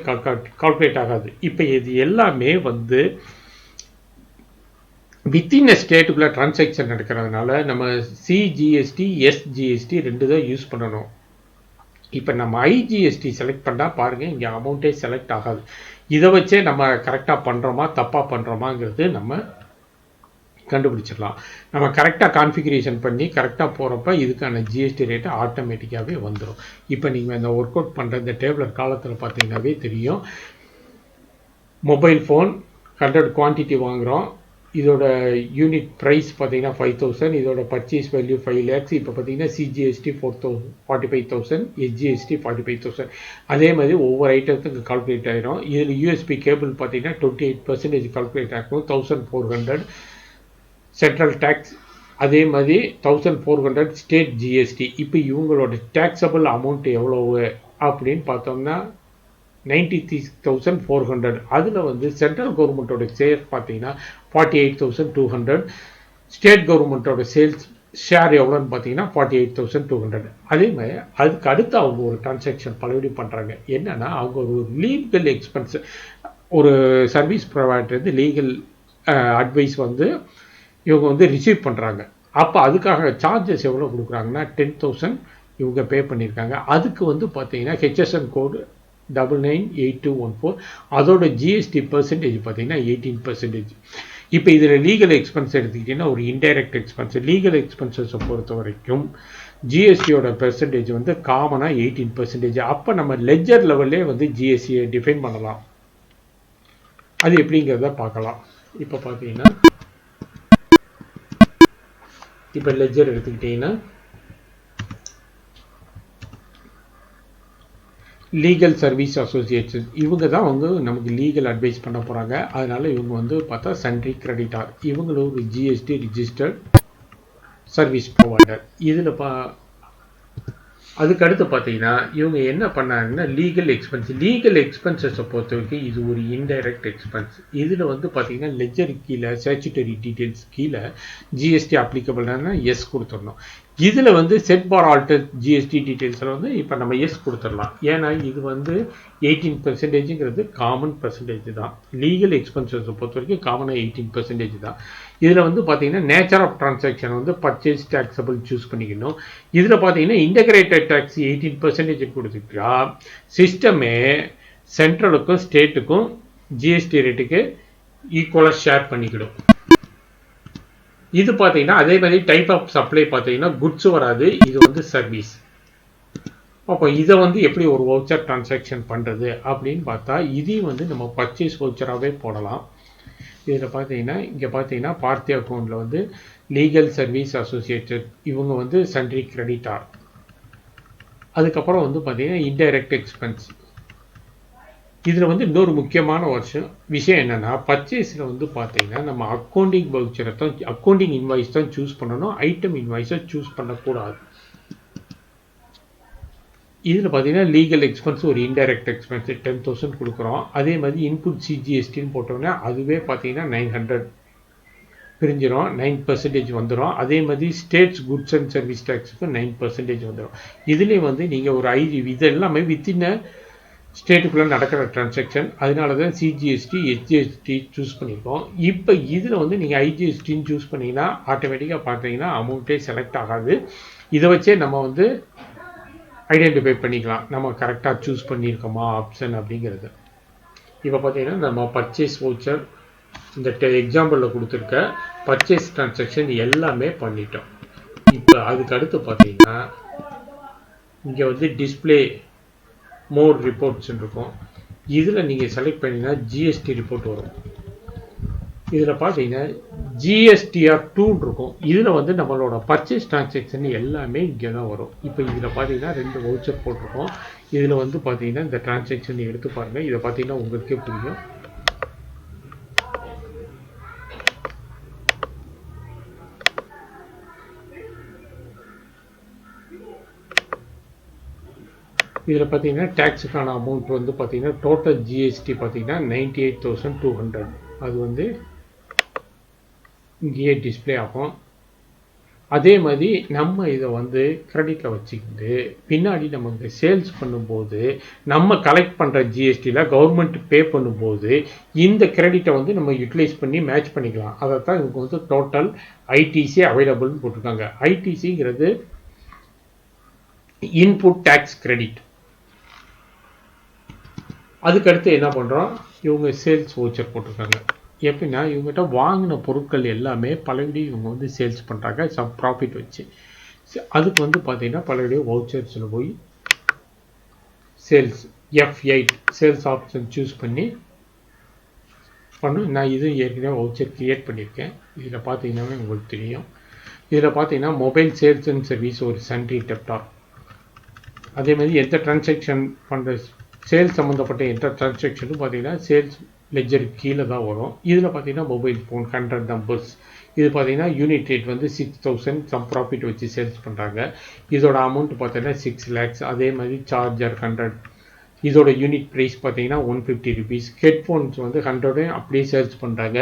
கால்குலேட் ஆகாது. இப்போ இது எல்லாமே வந்து வித்தின் ஸ்டேட்டுக்குள்ளே டிரான்சாக்ஷன் நடக்கிறதுனால நம்ம சிஜிஎஸ்டி, எஸ்ஜிஎஸ்டி 2 தான் யூஸ் பண்ணணும். இப்போ நம்ம ஐஜிஎஸ்டி செலக்ட் பண்ணால் பாருங்கள், இங்கே அமௌண்ட்டே செலக்ட் ஆகாது. இதை வச்சே நம்ம கரெக்டாக பண்ணுறோமா தப்பாக பண்ணுறோமாங்கிறது நம்ம கண்டுபிடிச்சிடலாம். நம்ம கரெக்டாக கான்ஃபிகரேஷன் பண்ணி கரெக்டாக போகிறப்ப இதுக்கான ஜிஎஸ்டி ரேட்டு ஆட்டோமேட்டிக்காகவே வந்துடும். இப்போ நீங்கள் இந்த ஒர்க் அவுட் பண்ணுற இந்த டேபிளர் காலத்தில் பார்த்தீங்கன்னாவே தெரியும். மொபைல் ஃபோன் 100 குவான்டிட்டி வாங்குகிறோம். இதோட யூனிட் ப்ரைஸ் பார்த்தீங்கன்னா 5000. இதோட பர்ச்சேஸ் வேல்யூ 5 lakhs. இப்போ பார்த்தீங்கன்னா சிஜிஎஸ்டி 45,000, எஸ்ஜிஎஸ்டி 45,000. அதே மாதிரி ஒவ்வொரு ஐட்டத்துக்கு கால்குலேட் ஆகிடும். இதில் யூஎஸ்பி கேபிள் பார்த்தீங்கன்னா 28% கால்குலேட் ஆகும். 1400 சென்ட்ரல் டேக்ஸ், அதே மாதிரி 1400 ஸ்டேட் ஜிஎஸ்டி. இப்போ இவங்களோட டேக்ஸபிள் அமௌண்ட் எவ்வளவு அப்படின்னு பார்த்தோம்னா 93,400. அதில் வந்து சென்ட்ரல் கவர்மெண்ட்டோட ஷேர் பார்த்தீங்கன்னா 48,200. ஸ்டேட் கவர்மெண்ட்டோட சேல்ஸ் ஷேர் எவ்வளோன்னு பார்த்தீங்கன்னா 48,200. அதே மாதிரி அதுக்கு அடுத்து அவங்க ஒரு டிரான்சாக்ஷன் பலபடி பண்ணுறாங்க. என்னென்னா அவங்க ஒரு லீகல் எக்ஸ்பென்ஸ், ஒரு சர்வீஸ் ப்ரொவைடர் லீகல் அட்வைஸ் வந்து இவங்க வந்து ரிசீவ் பண்ணுறாங்க. அப்போ அதுக்காக சார்ஜஸ் எவ்வளோ கொடுக்குறாங்கன்னா 10,000 இவங்க பே பண்ணியிருக்காங்க. அதுக்கு வந்து பார்த்தீங்கன்னா ஹெச்எஸ்என் கோடு 998214. அதோட ஜிஎஸ்டி பர்சன்டேஜ் பார்த்தீங்கன்னா 18%. இப்போ இதில் லீகல் எக்ஸ்பென்ஸ் எடுத்துக்கிட்டிங்கன்னா ஒரு இன்டைரக்ட் எக்ஸ்பென்ஸ். லீகல் எக்ஸ்பென்சஸை பொறுத்த வரைக்கும் ஜிஎஸ்டியோட பெர்சன்டேஜ் வந்து காமனாக 18%. அப்போ நம்ம லெஜர் லெவல்லே வந்து ஜிஎஸ்டியை டிஃபைன் பண்ணலாம். அது எப்படிங்கிறத பார்க்கலாம். இப்போ பார்த்தீங்கன்னா இப்போ லெஜர் எடுத்துக்கிட்டிங்கன்னா லீகல் சர்வீஸ் அசோசியேஷன் இவங்க தான் வந்து நமக்கு லீகல் அட்வைஸ் பண்ண போகிறாங்க. அதனால் இவங்க வந்து பார்த்தா சென்ட்ரிக் கிரெடிட்டார். இவங்களும் ஒரு ஜிஎஸ்டி ரிஜிஸ்டர்ட் சர்வீஸ் ப்ரொவைடர். இதில் அதுக்கடுத்து பார்த்தீங்கன்னா இவங்க என்ன பண்ணாங்கன்னா லீகல் எக்ஸ்பென்சஸை பொறுத்த வரைக்கும் இது ஒரு இன்டைரக்ட் எக்ஸ்பென்ஸ். இதில் வந்து பார்த்தீங்கன்னா லெஜர் கீழே ஸ்டாச்சுட்டரி டீட்டெயில்ஸ் கீழே ஜிஎஸ்டி அப்ளிகபிள்னா எஸ் கொடுத்துடணும். இதில் வந்து செட் பார் ஆல்டர் ஜிஎஸ்டி டீட்டெயில்ஸில் வந்து இப்போ நம்ம எஸ் கொடுத்துடலாம். ஏன்னா இது வந்து 18%ங்கிறது காமன் பர்சன்டேஜ் தான். லீகல் எக்ஸ்பென்சஸை பொறுத்த வரைக்கும் காமனாக 18% தான். இதில் வந்து பார்த்தீங்கன்னா நேச்சர் ஆஃப் டிரான்சாக்ஷன் வந்து பர்ச்சேஸ் டேக்ஸபிள் சூஸ் பண்ணிக்கணும். இதில் பார்த்தீங்கன்னா இன்டகிரேட்டட் டேக்ஸ் 18% கொடுத்துட்டா சிஸ்டமே சென்ட்ரலுக்கும் ஸ்டேட்டுக்கும் ஜிஎஸ்டி ரேட்டுக்கு ஈக்குவலாக ஷேர் பண்ணிக்கிடும். இது பார்த்தீங்கன்னா அதே மாதிரி டைப் ஆஃப் சப்ளை பார்த்தீங்கன்னா குட்ஸ் வராது, இது வந்து சர்வீஸ். அப்போ இதை வந்து எப்படி ஒரு வவுச்சர் டிரான்சாக்ஷன் பண்ணுறது அப்படின்னு பார்த்தா இதையும் வந்து நம்ம பர்ச்சேஸ் வவுச்சராகவே போடலாம். இதில் பார்த்தீங்கன்னா இங்கே பார்த்தீங்கன்னா பார்த்தி அக்கௌண்ட்டில் வந்து லீகல் சர்வீஸ் அசோசியேட்டட் இவங்க வந்து சன்ட்ரி கிரெடிட்டார். அதுக்கப்புறம் வந்து பார்த்தீங்கன்னா இன்டைரக்ட் எக்ஸ்பென்ஸ். இதில் வந்து இன்னொரு முக்கியமான விஷயம் என்னென்னா பர்ச்சேஸில் வந்து பார்த்தீங்கன்னா நம்ம அக்கௌண்டிங் வவுச்சரை தான் அக்கௌண்டிங் இன்வாய்ஸ் தான் சூஸ் பண்ணணும், ஐட்டம் இன்வாய்ஸை சூஸ் பண்ணக்கூடாது. இதில் பார்த்தீங்கன்னா லீகல் எக்ஸ்பென்ஸ் ஒரு இன்டைரக்ட் எக்ஸ்பென்ஸ் 10,000 கொடுக்குறோம். அதே மாதிரி இன்புட் சிஜிஎஸ்டின்னு போட்டோம்னா அதுவே பார்த்தீங்கன்னா 900 பிரிஞ்சிடும், 9% வந்துடும். அதே மாதிரி ஸ்டேட்ஸ் குட்ஸ் அண்ட் சர்வீஸ் டேக்ஸுக்கு 9% வந்துடும். இதுலேயும் வந்து நீங்கள் ஒரு இது எல்லாமே வித்தின் ஸ்டேட்டுக்குள்ளே நடக்கிற டிரான்சாக்ஷன், அதனால தான் சிஜிஎஸ்டி ஹெச்ஜிஎஸ்டி சூஸ் பண்ணியிருக்கோம். இப்போ இதில் வந்து நீங்கள் ஐஜிஎஸ்டின்னு சூஸ் பண்ணிங்கன்னா ஆட்டோமேட்டிக்காக பார்த்தீங்கன்னா அமௌண்ட்டே செலக்ட் ஆகாது. இதை வச்சே நம்ம வந்து ஐடென்டிஃபை பண்ணிக்கலாம் நம்ம கரெக்டாக சூஸ் பண்ணியிருக்கோமா ஆப்ஷன் அப்படிங்கிறது. இப்போ பார்த்தீங்கன்னா நம்ம பர்ச்சேஸ் வவுச்சர் இந்த எக்ஸாம்பிளில் கொடுத்துருக்க பர்ச்சேஸ் டிரான்சாக்ஷன் எல்லாமே பண்ணிட்டோம். இப்போ அதுக்கு அடுத்து பார்த்தீங்கன்னா இங்கே வந்து டிஸ்பிளே மோர் ரிப்போர்ட்ஸ் இருக்கும். இதில் நீங்கள் செலக்ட் பண்ணிங்கன்னா ஜிஎஸ்டி ரிப்போர்ட் வரும். இதில் பார்த்தீங்கன்னா ஜிஎஸ்டிஆர் 2 இருக்கும். இதில் வந்து நம்மளோட பர்ச்சேஸ் டிரான்சாக்ஷன் எல்லாமே இங்கே தான் வரும். இப்போ இதில் பார்த்தீங்கன்னா 2 வவுச்சர் போட்டிருக்கோம். இதில் வந்து பார்த்தீங்கன்னா இந்த டிரான்சாக்ஷன் எடுத்து பாருங்கள். இதை பார்த்தீங்கன்னா உங்களுக்கே புரியும். இதில் பார்த்தீங்கன்னா டேக்ஸுக்கான அமௌண்ட் வந்து பார்த்தீங்கன்னா டோட்டல் ஜிஎஸ்டி பார்த்தீங்கன்னா 98,200 அது வந்து இங்கேயே டிஸ்பிளே ஆகும். அதே மாதிரி நம்ம இதை வந்து கிரெடிட்டில் வச்சுக்கிட்டு பின்னாடி நம்ம இங்கே சேல்ஸ் பண்ணும்போது நம்ம கலெக்ட் பண்ணுற ஜிஎஸ்டியில் கவர்மெண்ட் பே பண்ணும்போது இந்த கிரெடிட்டை வந்து நம்ம யூட்டிலைஸ் பண்ணி மேட்ச் பண்ணிக்கலாம். அதை தான் இவங்க வந்து டோட்டல் ஐடிசி அவைலபிள்னு போட்டிருக்காங்க. ஐடிசிங்கிறது இன்புட் டேக்ஸ் கிரெடிட். அதுக்கடுத்து என்ன பண்ணுறோம், இவங்க சேல்ஸ் வவுச்சர் போட்டிருக்காங்க. எப்படின்னா இவங்ககிட்ட வாங்கின பொருட்கள் எல்லாமே பலபடி இவங்க வந்து சேல்ஸ் பண்ணுறாங்க சம் ப்ராஃபிட் வச்சு. அதுக்கு வந்து பார்த்தீங்கன்னா பலபடி வவுச்சர்ஸில் போய் sales F8 sales option choose பண்ணி பண்ணும். நான் இது ஏற்கனவே வவுச்சர் கிரியேட் பண்ணியிருக்கேன். இதில் பார்த்தீங்கன்னா உங்களுக்கு தெரியும். இதில் பார்த்தீங்கன்னா மொபைல் சேல்ஸ் அண்ட் சர்வீஸ் ஒரு சன்ட்ரி டெப்டார். அதே மாதிரி எந்த டிரான்சாக்ஷன் பண்ணுற சேல்ஸ் சம்மந்தப்பட்ட எந்த டிரான்சாக்ஷனும் பார்த்தீங்கன்னா சேல்ஸ் லெஜருக்கு கீழே தான் வரும். இதில் பார்த்தீங்கன்னா மொபைல் ஃபோன் 100 நம்பர்ஸ். இது பார்த்தீங்கன்னா யூனிட் ரேட் வந்து 6,000 சம் ப்ராஃபிட் வச்சு சேல்ஸ் பண்ணுறாங்க. இதோட அமௌண்ட் பார்த்தீங்கன்னா 6 lakhs. அதே மாதிரி சார்ஜர் 100. இதோட யூனிட் ப்ரைஸ் பார்த்தீங்கன்னா 150 rupees. ஹெட்ஃபோன்ஸ் வந்து 100 அப்படியே சேல்ஸ் பண்ணுறாங்க.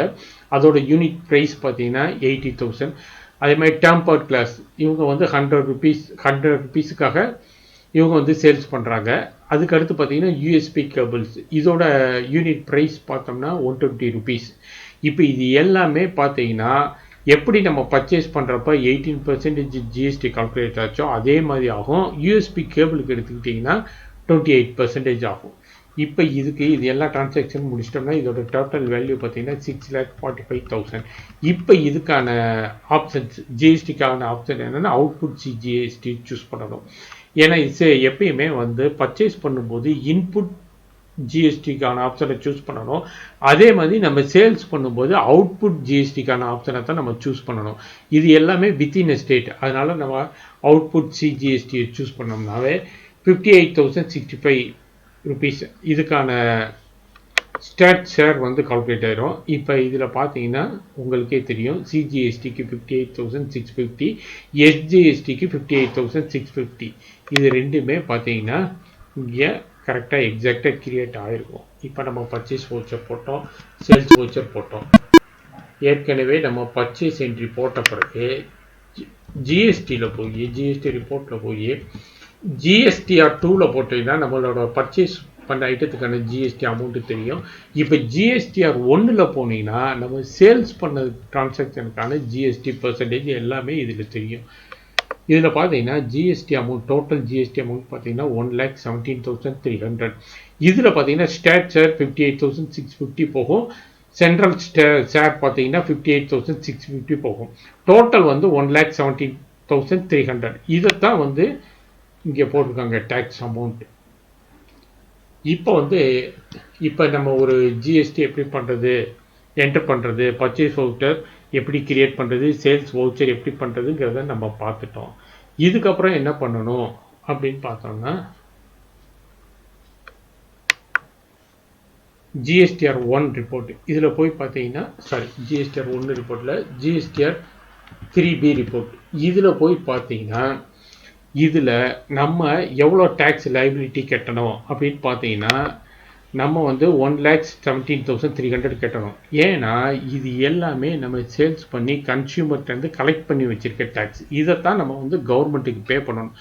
அதோட யூனிட் ப்ரைஸ் பார்த்தீங்கன்னா 80,000. அதே மாதிரி டெம்பர் கிளாஸ் இவங்க வந்து 100 rupeesக்காக இவங்க வந்து சேல்ஸ் பண்ணுறாங்க. அதுக்கு அடுத்து பார்த்தீங்கன்னா யூஎஸ்பி கேபிள்ஸ் இதோட யூனிட் ப்ரைஸ் பார்த்தோம்னா 120 rupees. இப்போ இது எல்லாமே பார்த்தீங்கன்னா எப்படி நம்ம பர்ச்சேஸ் பண்ணுறப்ப 18% ஜிஎஸ்டி கால்குலேட் ஆச்சோ அதே மாதிரி ஆகும். யூஎஸ்பி கேபிளுக்கு எடுத்துக்கிட்டிங்கன்னா 28% ஆகும். இப்போ இதுக்கு இது எல்லா டிரான்சாக்ஷன் முடிச்சிட்டோம்னா இதோட டோட்டல் வேல்யூ பார்த்தீங்கன்னா 6,45,000. இப்போ இதுக்கான ஆப்ஷன்ஸ் ஜிஎஸ்டிக்கான ஆப்ஷன் என்னென்னா அவுட்புட் சிஜிஎஸ்டி சூஸ் பண்ணணும். ஏன்னா இது எப்பயுமே வந்து பர்ச்சேஸ் பண்ணும்போது இன்புட் ஜிஎஸ்டிக்கான ஆப்ஷனை சூஸ் பண்ணணும். அதே மாதிரி நம்ம சேல்ஸ் பண்ணும்போது அவுட்புட் ஜிஎஸ்டிக்கான ஆப்ஷனை தான் நம்ம சூஸ் பண்ணணும். இது எல்லாமே வித்தின் எ ஸ்டேட். அதனால் நம்ம அவுட்புட் சிஜிஎஸ்டியை சூஸ் பண்ணோம்னாவே 58,065 rupees இதுக்கான ஸ்டாட் ஷேர் வந்து கால்குலேட் ஆயிரும். இப்போ இதில் பார்த்தீங்கன்னா உங்களுக்கே தெரியும் சிஜிஎஸ்டிக்கு 58,650, எஸ்ஜிஎஸ்டிக்கு 58,650. இது ரெண்டுமே பார்த்தீங்கன்னா இங்கே கரெக்டாக எக்ஸாக்டாக கிரியேட் ஆகிருக்கும். இப்போ நம்ம பர்ச்சேஸ் வவுச்சர் போட்டோம், சேல்ஸ் வவுச்சர் போட்டோம். ஏற்கனவே நம்ம பர்ச்சேஸ் என்ட்ரி போட்ட பிறகு ஜிஎஸ்டியில் போய் ஜிஎஸ்டி ரிப்போர்ட்டில் போய் ஜிஎஸ்டிஆர் 2ல போட்டீங்கன்னா நம்மளோட பர்ச்சேஸ் பண்ண ஐட்டத்துக்கான ஜிஎஸ்டி அமௌண்ட்டு தெரியும். இப்போ ஜிஎஸ்டிஆர் 1ல் போனீங்கன்னா நம்ம சேல்ஸ் பண்ண டிரான்சாக்ஷனுக்கான ஜிஎஸ்டி பர்சன்டேஜ் எல்லாமே இதில் தெரியும். இதில் பார்த்தீங்கன்னா GST amount total GST amount பார்த்தீங்கன்னா 1,17,300. இதில் பார்த்தீங்கன்னா ஸ்டேட் ஷேர் 58,650 போகும். சென்ட்ரல் ஷேர் பார்த்தீங்கன்னா 58,650 போகும். டோட்டல் வந்து 1,17,300. இதைத்தான் வந்து இங்கே போட்டிருக்காங்க டேக்ஸ் அமௌண்ட். இப்போ நம்ம ஒரு ஜிஎஸ்டி எப்படி பண்ணுறது, என்டர் பண்ணுறது, பர்ச்சேஸ் வவுச்சர் எப்படி கிரியேட் பண்ணுறது, சேல்ஸ் வவுச்சர் எப்படி பண்ணுறதுங்கிறத நம்ம பார்த்துட்டோம். இதுக்கப்புறம் என்ன பண்ணணும் அப்படின்னு பார்த்தோம்னா ஜிஎஸ்டிஆர் 1 ரிப்போர்ட் இதில் போய் பார்த்தீங்கன்னா ஜிஎஸ்டிஆர் 1 ரிப்போர்ட்டில் ஜிஎஸ்டிஆர் 3B ரிப்போர்ட் இதில் போய் பார்த்தீங்கன்னா இதில் நம்ம எவ்வளோ டேக்ஸ் லைபிலிட்டி கட்டணும் அப்படின்னு பார்த்தீங்கன்னா நம்ம வந்து 1,17,300 கட்டணும். ஏன்னா இது எல்லாமே நம்ம சேல்ஸ் பண்ணி கன்சியூமர்கிட்டருந்து கலெக்ட் பண்ணி வச்சுருக்க டேக்ஸ். இதைத்தான் நம்ம வந்து கவர்மெண்ட்டுக்கு பே பண்ணணும்.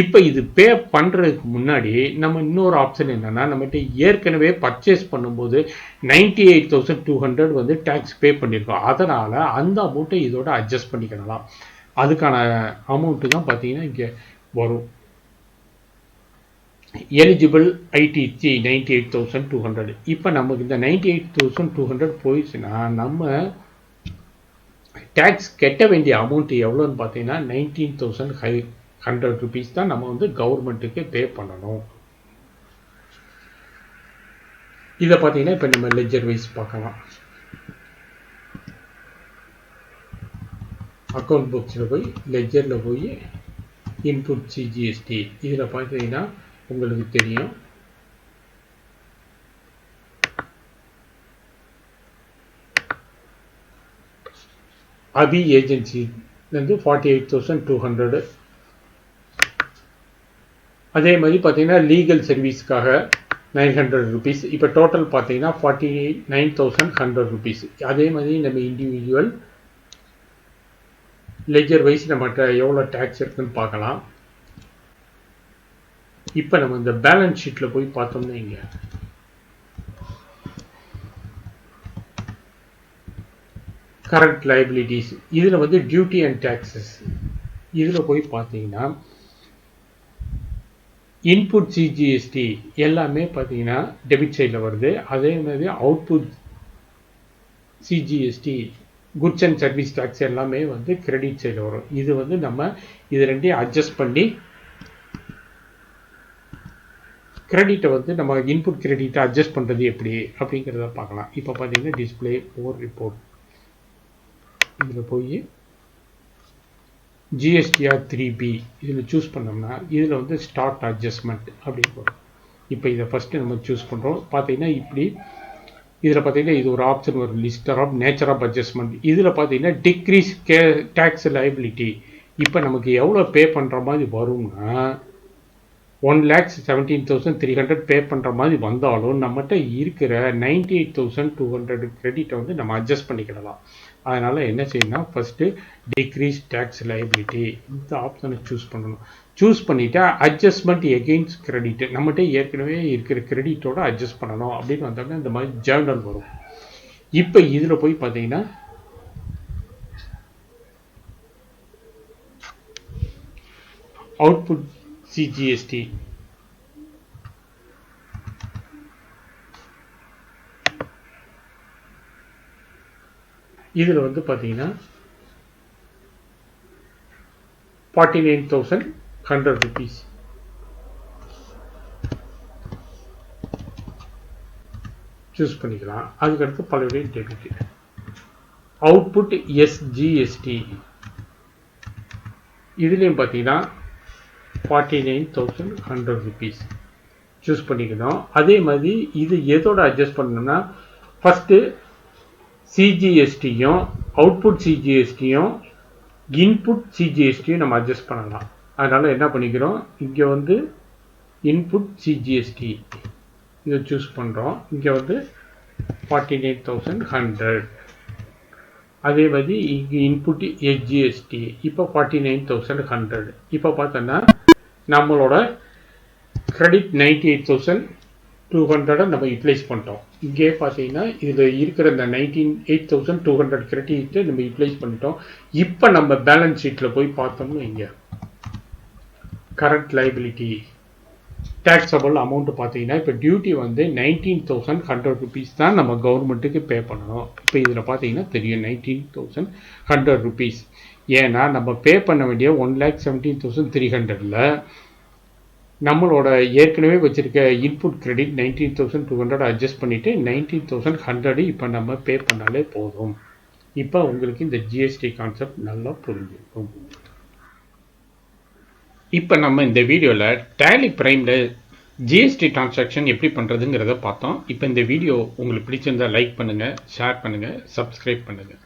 இப்போ இது பே பண்ணுறதுக்கு முன்னாடி நம்ம இன்னொரு ஆப்ஷன் என்னென்னா, நம்மகிட்ட ஏற்கனவே பர்ச்சேஸ் பண்ணும்போது 98,200 வந்து டேக்ஸ் பே பண்ணியிருக்கோம். அதனால் அந்த அமௌண்ட்டை இதோட அட்ஜஸ்ட் பண்ணிக்கலாம். அதுக்கான அமௌண்ட்டு தான் பார்த்தீங்கன்னா இங்கே வரும். Eligible ITC 98,200. இப்போ நமக்கு இந்த 98,200 போயிடுச்சுன்னா நம்ம டேக்ஸ் கட்ட வேண்டிய அமௌண்ட் எவ்வளோன்னு பார்த்தீங்கன்னா 19,100 ருபீஸ் தான் நம்ம வந்து கவர்மெண்ட்டுக்கு பே பண்ணணும். இதை பார்த்தீங்கன்னா இப்போ நம்ம லெஜர் வைஸ் பார்க்கலாம். அக்கௌண்ட் புக்ஸில் போய் லெஜரில் போய் இன்புட் சிஜிஎஸ்டி இதில் பார்த்தீங்கன்னா உங்களுக்கு தெரியும். அபி ஏஜென்சிலேருந்து 48,200. அதே மாதிரி பார்த்தீங்கன்னா லீகல் சர்வீஸ்க்காக 900 ருபீஸ். இப்போ டோட்டல் பார்த்தீங்கன்னா 49,100 ருபீஸ். அதே மாதிரி நம்ம இண்டிவிஜுவல் லெஜர் வைஸ் நம்மகிட்ட எவ்வளோ டேக்ஸ் இருக்குன்னு பார்க்கலாம். இப்போ நம்ம இந்த பேலன்ஸ் ஷீட்டில் போய் பார்த்தோம்னா இங்கே கரண்ட் லைபிலிட்டிஸ் இதில் வந்து டியூட்டி அண்ட் டேக்ஸஸ் இதில் போய் பார்த்தீங்கன்னா இன்புட் சிஜிஎஸ்டி எல்லாமே பார்த்தீங்கன்னா டெபிட் சைடில் வருது. அதே மாதிரி output CGST goods and service tax எல்லாமே வந்து கிரெடிட் சைடில் வரும். இது வந்து நம்ம இது ரெண்டையும் அட்ஜஸ்ட் பண்ணி கிரெடிட்டை வந்து நம்ம இன்புட் கிரெடிட்டை அட்ஜஸ்ட் பண்ணுறது எப்படி அப்படிங்கிறத பார்க்கலாம். இப்போ பார்த்தீங்கன்னா டிஸ்பிளே ஓர் ரிப்போர்ட் இதில் போய் ஜிஎஸ்டிஆர் 3B இதில் சூஸ் பண்ணோம்னா இதில் வந்து ஸ்டார்ட் அட்ஜஸ்ட்மெண்ட் அப்படின்னு வரும். இப்போ இதை ஃபஸ்ட்டு நம்ம சூஸ் பண்ணுறோம். பார்த்தீங்கன்னா இப்படி இதில் பார்த்தீங்கன்னா இது ஒரு ஆப்ஷன் வரும், lister of nature of adjustment. இதில் பார்த்தீங்கன்னா டிக்ரீஸ் டேக்ஸ் லைபிலிட்டி. இப்போ நமக்கு எவ்வளோ பே பண்ணுற மாதிரி வரும்னா 1,17,300 பே பண்ணுற மாதிரி வந்தாலும் நம்மகிட்ட இருக்கிற 98,200 கிரெடிட்டை வந்து நம்ம அட்ஜஸ்ட் பண்ணிக்கிடலாம். அதனால் என்ன செய்யணும்னா ஃபஸ்ட்டு டிக்ரீஸ் டேக்ஸ் லைபிலிட்டி இந்த ஆப்ஷனை சூஸ் பண்ணணும். சூஸ் பண்ணிவிட்டு அட்ஜஸ்ட்மெண்ட் எகெயின்ஸ்ட் கிரெடிட் நம்மகிட்ட ஏற்கனவே இருக்கிற கிரெடிட்டோட அட்ஜஸ்ட் பண்ணணும் அப்படின்னு வந்தோம்னா இந்த மாதிரி ஜேர்னல் வரும். இப்போ இதில் போய் பார்த்தீங்கன்னா அவுட்புட் சிஜிஎஸ்டி இதில் வந்து பார்த்தீங்கன்னா 49,100 ருபீஸ் சூஸ் பண்ணிக்கலாம். அதுக்கடுத்து பலவகை டெபிட். அவுட்புட் எஸ்ஜிஎஸ்டி இதுலேயும் பார்த்தீங்கன்னா 49,100 ருபீஸ் சூஸ் பண்ணிக்கணும். அதே மாதிரி இது எதோட அட்ஜஸ்ட் பண்ணணும்னா ஃபஸ்ட்டு சிஜிஎஸ்டியும் அவுட்புட் சிஜிஎஸ்டியும் இன்புட் சிஜிஎஸ்டியும் நம்ம அட்ஜஸ்ட் பண்ணலாம். அதனால் என்ன பண்ணிக்கிறோம், இங்கே வந்து இன்புட் சிஜிஎஸ்டி இதை சூஸ் பண்ணுறோம். இங்கே வந்து 49,100. அதே மாதிரி இங்கே இன்புட் எஸ்ஜிஎஸ்டி இப்போ 49,100. இப்போ பார்த்தோன்னா நம்மளோட கிரெடிட் 98,200 நம்ம யூட்டிலைஸ் பண்ணிட்டோம். இங்கே பார்த்தீங்கன்னா இதில் இருக்கிற இந்த 8,200 கிரெடிட்டை நம்ம யூட்டிலைஸ் பண்ணிட்டோம். இப்போ நம்ம பேலன்ஸ் ஷீட்டில் போய் பார்த்தோம்னா இங்கே கரண்ட் லைபிலிட்டி டேக்ஸபிள் அமௌண்ட் பார்த்தீங்கன்னா இப்போ டியூட்டி வந்து 19,100 rupees தான் நம்ம கவர்மெண்ட்டுக்கு பே பண்ணணும். இப்போ இதில் பார்த்தீங்கன்னா தெரியும் 19,100 rupees. ஏன்னா நம்ம பே பண்ண வேண்டிய 1,17,300ல் நம்மளோட ஏற்கனவே வச்சிருக்க இன்புட் கிரெடிட் 19,200 அட்ஜஸ்ட் பண்ணிவிட்டு 19,100 இப்போ நம்ம பே பண்ணாலே போதும். இப்போ உங்களுக்கு இந்த ஜிஎஸ்டி கான்செப்ட் நல்லா புரிஞ்சிருக்கும். இப்போ நம்ம இந்த வீடியோவில் டேலி பிரைமில் ஜிஎஸ்டி டிரான்சாக்ஷன் எப்படி பண்ணுறதுங்கிறத பார்த்தோம். இப்போ இந்த வீடியோ உங்களுக்கு பிடிச்சிருந்தா லைக் பண்ணுங்கள், ஷேர் பண்ணுங்கள், சப்ஸ்கிரைப் பண்ணுங்கள்.